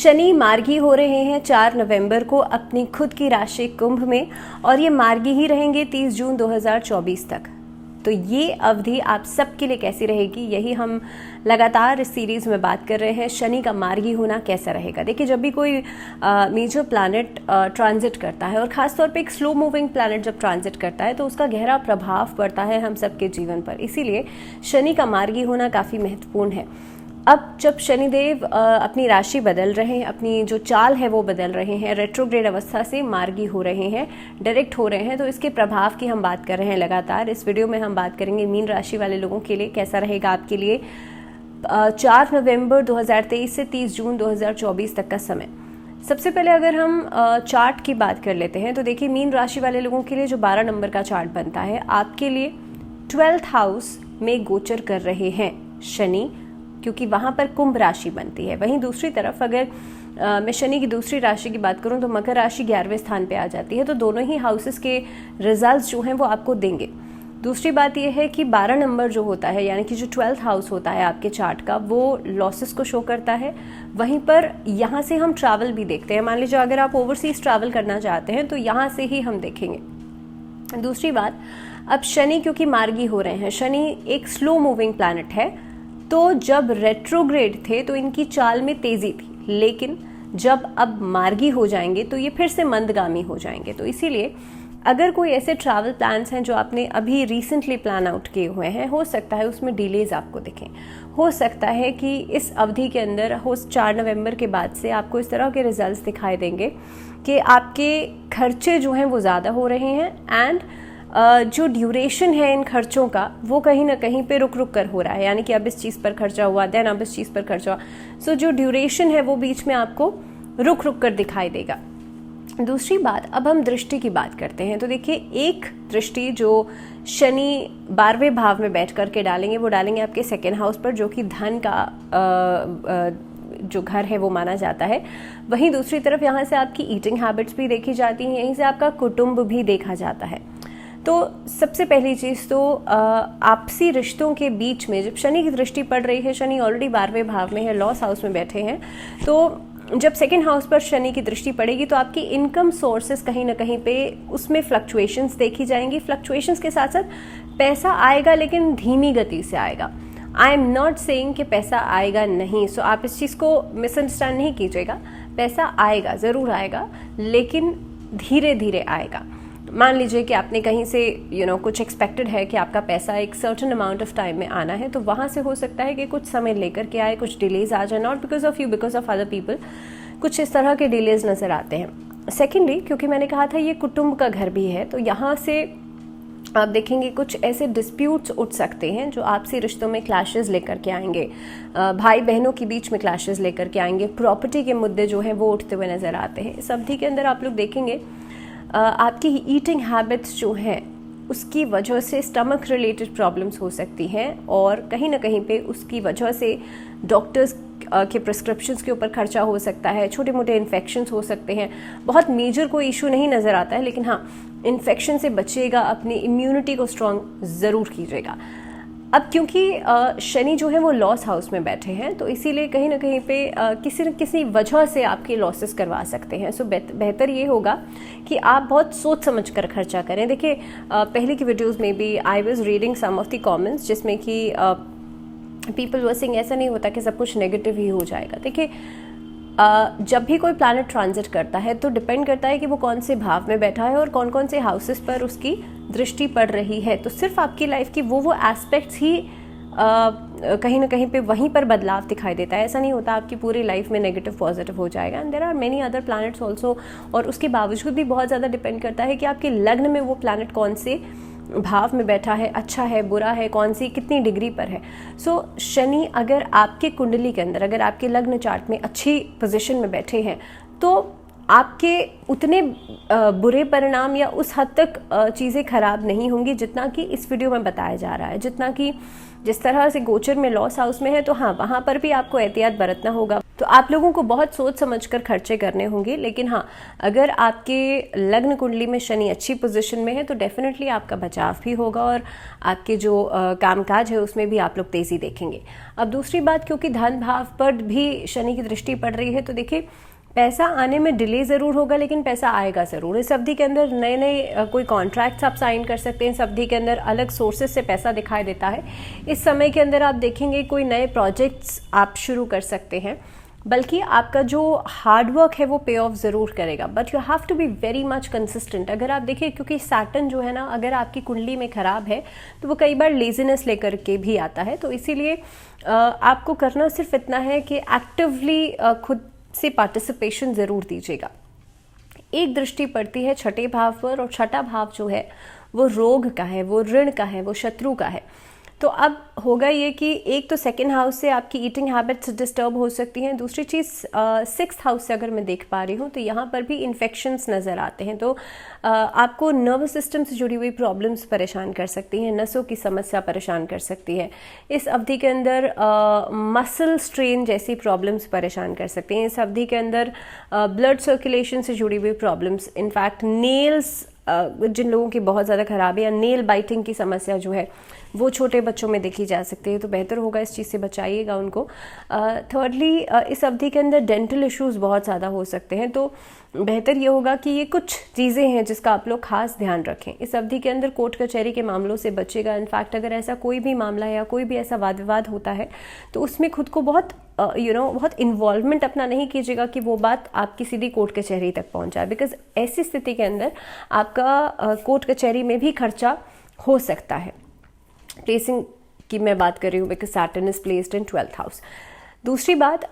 शनि मार्गी हो रहे हैं 4 नवंबर को अपनी खुद की राशि कुंभ में, और ये मार्गी ही रहेंगे 30 जून 2024 तक। तो ये अवधि आप सबके लिए कैसी रहेगी, यही हम लगातार इस सीरीज में बात कर रहे हैं। शनि का मार्गी होना कैसा रहेगा। देखिए, जब भी कोई मेजर प्लैनेट ट्रांजिट करता है, और खासतौर पे एक स्लो मूविंग प्लैनेट जब ट्रांजिट करता है, तो उसका गहरा प्रभाव पड़ता है हम सबके जीवन पर। इसीलिए शनि का मार्गी होना काफ़ी महत्वपूर्ण है। अब जब शनिदेव अपनी राशि बदल रहे हैं, अपनी जो चाल है वो बदल रहे हैं, रेट्रोग्रेड अवस्था से मार्गी हो रहे हैं, डायरेक्ट हो रहे हैं, तो इसके प्रभाव की हम बात कर रहे हैं लगातार। इस वीडियो में हम बात करेंगे मीन राशि वाले लोगों के लिए कैसा रहेगा आपके लिए 4 नवंबर 2023 से 30 जून 2024 तक का समय। सबसे पहले अगर हम चार्ट की बात कर लेते हैं, तो देखिए मीन राशि वाले लोगों के लिए जो 12 नंबर का चार्ट बनता है, आपके लिए 12th हाउस में गोचर कर रहे हैं शनि, क्योंकि वहाँ पर कुंभ राशि बनती है। वहीं दूसरी तरफ अगर मैं शनि की दूसरी राशि की बात करूँ तो मकर राशि 11वें स्थान पे आ जाती है। तो दोनों ही हाउसेस के रिजल्ट्स जो हैं वो आपको देंगे। दूसरी बात यह है कि 12 नंबर जो होता है, यानी कि जो 12th हाउस होता है आपके चार्ट का, वो लॉसेस को शो करता है। वहीं पर यहाँ से हम ट्रैवल भी देखते हैं। मान लीजिए अगर आप ओवरसीज ट्रैवल करना चाहते हैं तो यहाँ से ही हम देखेंगे। दूसरी बात, अब शनि क्योंकि मार्गी हो रहे हैं, शनि एक स्लो मूविंग प्लैनेट है, तो जब रेट्रोग्रेड थे तो इनकी चाल में तेजी थी, लेकिन जब अब मार्गी हो जाएंगे तो ये फिर से मंदगामी हो जाएंगे। तो इसीलिए अगर कोई ऐसे ट्रैवल प्लान्स हैं जो आपने अभी रिसेंटली प्लान आउट किए हुए हैं, हो सकता है उसमें डिलेज आपको दिखें। हो सकता है कि इस अवधि के अंदर 4 नवंबर के बाद से आपको इस तरह के रिजल्ट्स दिखाई देंगे कि आपके खर्चे जो हैं वो ज़्यादा हो रहे हैं, एंड जो ड्यूरेशन है इन खर्चों का वो कहीं ना कहीं पे रुक रुक कर हो रहा है। यानी कि अब इस चीज़ पर खर्चा हुआ, देन अब इस चीज़ पर खर्चा हुआ। सो जो ड्यूरेशन है वो बीच में आपको रुक रुक कर दिखाई देगा। दूसरी बात, अब हम दृष्टि की बात करते हैं। तो देखिए, एक दृष्टि जो शनि 12वें भाव में बैठ करके डालेंगे, वो डालेंगे आपके 2nd हाउस पर, जो कि धन का जो घर है वो माना जाता है। वहीं दूसरी तरफ यहाँ से आपकी ईटिंग हैबिट्स भी देखी जाती हैं, यहीं से आपका कुटुंब भी देखा जाता है। तो सबसे पहली चीज़ तो आपसी रिश्तों के बीच में जब शनि की दृष्टि पड़ रही है, शनि ऑलरेडी 12वें भाव में है, लॉस हाउस में बैठे हैं, तो जब 2nd हाउस पर शनि की दृष्टि पड़ेगी तो आपकी इनकम सोर्सेस कहीं ना कहीं पे उसमें फ्लक्चुएशंस देखी जाएंगी। फ्लक्चुएशंस के साथ साथ पैसा आएगा, लेकिन धीमी गति से आएगा। आई एम नॉट सेइंग कि पैसा आएगा नहीं, सो आप इस चीज़ को मिसअंडरस्टैंड नहीं कीजिएगा। पैसा आएगा, ज़रूर आएगा, लेकिन धीरे धीरे आएगा। मान लीजिए कि आपने कहीं से कुछ एक्सपेक्टेड है कि आपका पैसा एक सर्टेन अमाउंट ऑफ टाइम में आना है, तो वहाँ से हो सकता है कि कुछ समय लेकर के आए, कुछ डिलेज आ जाए, not because of you, because of other people. कुछ इस तरह के डिलेज नज़र आते हैं। सेकेंडली, क्योंकि मैंने कहा था ये कुटुंब का घर भी है, तो यहाँ से आप देखेंगे कुछ ऐसे डिस्प्यूट्स उठ सकते हैं जो आपसी रिश्तों में क्लैशेस लेकर के आएंगे, भाई बहनों के बीच में क्लैशेस लेकर के आएंगे, प्रॉपर्टी के मुद्दे जो हैं वो उठते हुए नज़र आते हैं। इस अवधि के अंदर आप लोग देखेंगे आपकी ईटिंग हैबिट्स जो हैं उसकी वजह से स्टमक रिलेटेड प्रॉब्लम्स हो सकती हैं, और कहीं ना कहीं पे उसकी वजह से डॉक्टर्स के प्रिस्क्रिप्शंस के ऊपर खर्चा हो सकता है, छोटे मोटे इन्फेक्शंस हो सकते हैं। बहुत मेजर कोई इशू नहीं नज़र आता है, लेकिन हाँ, इन्फेक्शन से बचिएगा, अपनी इम्यूनिटी को स्ट्रॉन्ग ज़रूर कीजिएगा। अब क्योंकि शनि जो है वो लॉस हाउस में बैठे हैं, तो इसीलिए कहीं ना कहीं पे किसी न किसी वजह से आपके लॉसेस करवा सकते हैं। सो बेहतर ये होगा कि आप बहुत सोच समझ कर खर्चा करें। देखिए, पहले की वीडियोस में भी I was reading some of the comments, जिसमें कि पीपल वर सेइंग ऐसा नहीं होता कि सब कुछ नेगेटिव ही हो जाएगा। देखिए, जब भी कोई प्लैनेट ट्रांजिट करता है तो डिपेंड करता है कि वो कौन से भाव में बैठा है और कौन कौन से हाउसेस पर उसकी दृष्टि पड़ रही है। तो सिर्फ आपकी लाइफ की वो एस्पेक्ट्स ही कहीं ना कहीं पे वहीं पर बदलाव दिखाई देता है। ऐसा नहीं होता आपकी पूरी लाइफ में नेगेटिव पॉजिटिव हो जाएगा। And there are many other planets also, और उसके बावजूद भी बहुत ज़्यादा डिपेंड करता है कि आपके लग्न में वो प्लैनेट कौन से भाव में बैठा है, अच्छा है, बुरा है, कौन सी कितनी डिग्री पर है। सो शनि अगर आपके कुंडली के अंदर, अगर आपके लग्न चार्ट में अच्छी पोजीशन में बैठे हैं, तो आपके उतने बुरे परिणाम या उस हद तक चीज़ें खराब नहीं होंगी जितना कि इस वीडियो में बताया जा रहा है। जितना कि जिस तरह से गोचर में लॉस हाउस में है, तो हाँ, वहाँ पर भी आपको एहतियात बरतना होगा। तो आप लोगों को बहुत सोच समझकर खर्चे करने होंगे। लेकिन हाँ, अगर आपके लग्न कुंडली में शनि अच्छी पोजीशन में है तो डेफिनेटली आपका बचाव भी होगा और आपके जो कामकाज है उसमें भी आप लोग तेजी देखेंगे। अब दूसरी बात, क्योंकि धन भाव पर भी शनि की दृष्टि पड़ रही है तो देखिए पैसा आने में डिले ज़रूर होगा लेकिन पैसा आएगा ज़रूर। इस अवधि के अंदर नए नए कोई कॉन्ट्रैक्ट्स आप साइन कर सकते हैं। इस अवधि के अंदर अलग सोर्सेज से पैसा दिखाई देता है। इस समय के अंदर आप देखेंगे कोई नए प्रोजेक्ट्स आप शुरू कर सकते हैं, बल्कि आपका जो हार्डवर्क है वो पे ऑफ ज़रूर करेगा, but you have to be very much consistent. अगर आप देखिए, क्योंकि सैटर्न जो है ना, अगर आपकी कुंडली में ख़राब है तो वो कई बार लेजीनेस लेकर के भी आता है। तो इसीलिए आपको करना सिर्फ इतना है कि एक्टिवली खुद से पार्टिसिपेशन ज़रूर दीजिएगा। एक दृष्टि पड़ती है छठे भाव पर, और छठा भाव जो है वो रोग का है, वो ऋण का है, वो शत्रु का है। तो अब होगा ये कि एक तो सेकेंड हाउस से आपकी ईटिंग हैबिट्स डिस्टर्ब हो सकती हैं। दूसरी चीज़ सिक्स्थ हाउस से अगर मैं देख पा रही हूँ तो यहाँ पर भी इन्फेक्शंस नज़र आते हैं। तो आपको नर्वस सिस्टम से जुड़ी हुई प्रॉब्लम्स परेशान कर सकती हैं, नसों की समस्या परेशान कर सकती है। इस अवधि के अंदर मसल स्ट्रेन जैसी प्रॉब्लम्स परेशान कर सकती हैं। इस अवधि के अंदर ब्लड सर्कुलेशन से जुड़ी हुई प्रॉब्लम्स, इनफैक्ट नेल्स जिन लोगों की बहुत ज़्यादा खराब है या नेल बाइटिंग की समस्या जो है वो छोटे बच्चों में देखी जा सकती है, तो बेहतर होगा इस चीज़ से बचाइएगा उनको। थर्डली, इस अवधि के अंदर डेंटल इश्यूज़ बहुत ज़्यादा हो सकते हैं, तो बेहतर ये होगा कि ये कुछ चीज़ें हैं जिसका आप लोग खास ध्यान रखें। इस अवधि के अंदर कोर्ट कचहरी के मामलों से बचेगा। इनफैक्ट अगर ऐसा कोई भी मामला या कोई भी ऐसा वाद विवाद होता है तो उसमें खुद को बहुत बहुत इन्वॉल्वमेंट अपना नहीं कीजिएगा कि वो बात आपकी सीधी कोर्ट कचहरी तक पहुंच जाए, बिकॉज ऐसी स्थिति के अंदर आपका कोर्ट कचहरी में भी खर्चा हो सकता है। प्लेसिंग की मैं बात कर रही हूँ, because Saturn is placed in 12th house. दूसरी बात,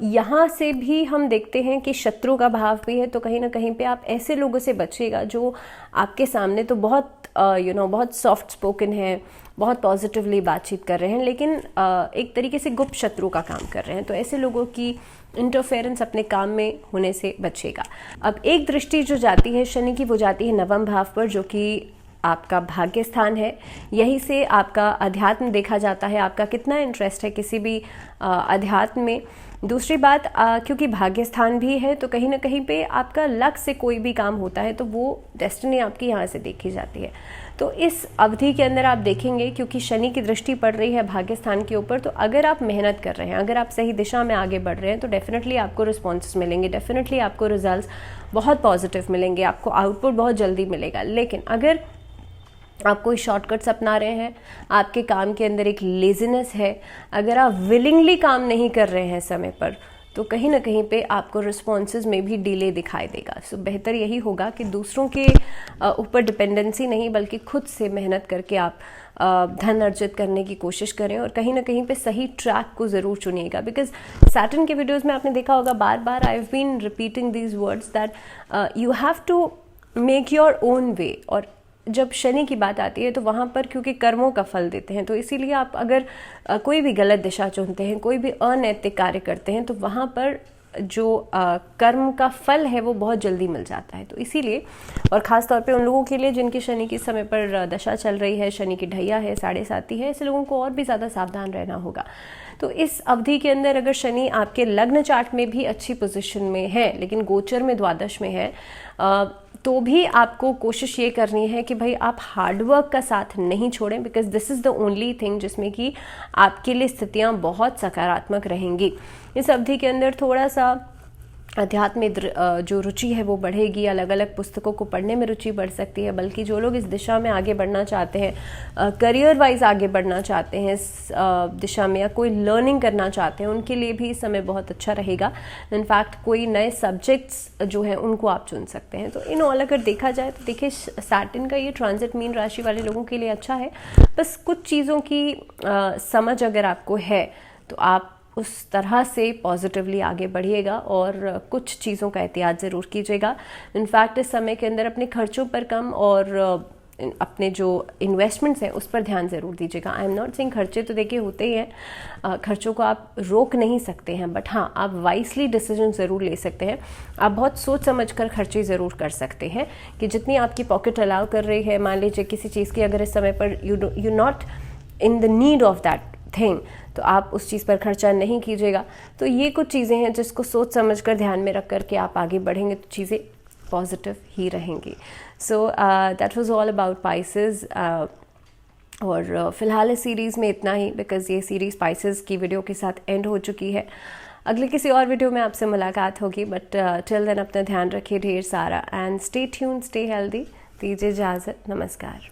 यहाँ से भी हम देखते हैं कि शत्रु का भाव भी है, तो कहीं ना कहीं पे आप ऐसे लोगों से बचिएगा जो आपके सामने तो बहुत बहुत सॉफ्ट स्पोकन है, बहुत पॉजिटिवली बातचीत कर रहे हैं, लेकिन एक तरीके से गुप्त शत्रु का काम कर रहे हैं। तो ऐसे लोगों की इंटरफेरेंस अपने काम में होने से बचेगा। अब एक दृष्टि जो जाती है शनि की, वो जाती है नवम भाव पर, जो कि आपका भाग्य स्थान है। यहीं से आपका अध्यात्म देखा जाता है, आपका कितना इंटरेस्ट है किसी भी अध्यात्म में। दूसरी बात, क्योंकि भाग्य स्थान भी है तो कहीं ना कहीं पे आपका लक से कोई भी काम होता है तो वो डेस्टिनी आपकी यहाँ से देखी जाती है। तो इस अवधि के अंदर आप देखेंगे, क्योंकि शनि की दृष्टि पड़ रही है भाग्य स्थान के ऊपर, तो अगर आप मेहनत कर रहे हैं, अगर आप सही दिशा में आगे बढ़ रहे हैं तो डेफिनेटली आपको रिस्पॉन्सेस मिलेंगे, डेफिनेटली आपको रिजल्ट्स बहुत पॉजिटिव मिलेंगे, आपको आउटपुट बहुत जल्दी मिलेगा। लेकिन अगर आप कोई शॉर्टकट्स अपना रहे हैं, आपके काम के अंदर एक लेजीनेस है, अगर आप विलिंगली काम नहीं कर रहे हैं समय पर, तो कहीं ना कहीं पे आपको रिस्पॉन्सेज में भी डिले दिखाई देगा। सो बेहतर यही होगा कि दूसरों के ऊपर डिपेंडेंसी नहीं, बल्कि खुद से मेहनत करके आप धन अर्जित करने की कोशिश करें और कहीं ना कहीं पे सही ट्रैक को ज़रूर चुनिएगा। बिकॉज सैटर्न के वीडियोज़ में आपने देखा होगा, बार बार I have been repeating these words that you have to make your own way. और जब शनि की बात आती है तो वहाँ पर क्योंकि कर्मों का फल देते हैं, तो इसीलिए आप अगर कोई भी गलत दिशा चुनते हैं, कोई भी अनैतिक कार्य करते हैं, तो वहाँ पर जो कर्म का फल है वो बहुत जल्दी मिल जाता है। तो इसीलिए, और ख़ास तौर पे उन लोगों के लिए जिनकी शनि की समय पर दशा चल रही है, शनि की ढैया है, 7.5 है, ऐसे लोगों को और भी ज़्यादा सावधान रहना होगा। तो इस अवधि के अंदर अगर शनि आपके लग्न चार्ट में भी अच्छी पोजीशन में है, लेकिन गोचर में द्वादश में है, तो भी आपको कोशिश ये करनी है कि भाई आप हार्डवर्क का साथ नहीं छोड़ें, because this is the only thing जिसमें कि आपके लिए स्थितियाँ बहुत सकारात्मक रहेंगी। इस अवधि के अंदर थोड़ा सा अध्यात्म में जो रुचि है वो बढ़ेगी, अलग अलग पुस्तकों को पढ़ने में रुचि बढ़ सकती है। बल्कि जो लोग इस दिशा में आगे बढ़ना चाहते हैं, करियर वाइज आगे बढ़ना चाहते हैं इस दिशा में, या कोई लर्निंग करना चाहते हैं, उनके लिए भी इस समय बहुत अच्छा रहेगा। इनफैक्ट कोई नए सब्जेक्ट्स जो हैं उनको आप चुन सकते हैं। तो इन ऑल अगर देखा जाए तो देखिए, सैटर्न का ये ट्रांजिट मीन राशि वाले लोगों के लिए अच्छा है। बस कुछ चीज़ों की समझ अगर आपको है तो आप उस तरह से पॉजिटिवली आगे बढ़िएगा और कुछ चीज़ों का एहतियात ज़रूर कीजिएगा। इनफैक्ट इस समय के अंदर अपने खर्चों पर कम और अपने जो इन्वेस्टमेंट्स हैं उस पर ध्यान ज़रूर दीजिएगा। आई एम नॉट सेइंग खर्चे तो देखिए होते ही हैं, खर्चों को आप रोक नहीं सकते हैं, बट हाँ आप वाइसली डिसीजन ज़रूर ले सकते हैं। आप बहुत सोच समझ कर खर्चे ज़रूर कर सकते हैं कि जितनी आपकी पॉकेट अलाउ कर रही है। मान लीजिए किसी चीज़ की अगर इस समय पर you not in the need of that thing, तो आप उस चीज़ पर खर्चा नहीं कीजिएगा। तो ये कुछ चीज़ें हैं जिसको सोच समझ कर ध्यान में रख कर के आप आगे बढ़ेंगे तो चीज़ें पॉजिटिव ही रहेंगी। So that was all about spices. और फिलहाल इस सीरीज़ में इतना ही, बिकॉज़ ये सीरीज़ स्पाइसेस की वीडियो के साथ एंड हो चुकी है। अगले किसी और वीडियो में आपसे मुलाकात होगी, बट टिल देन अपना ध्यान रखिए ढेर सारा, and stay tune, stay healthy. दीजिए इजाज़त, नमस्कार।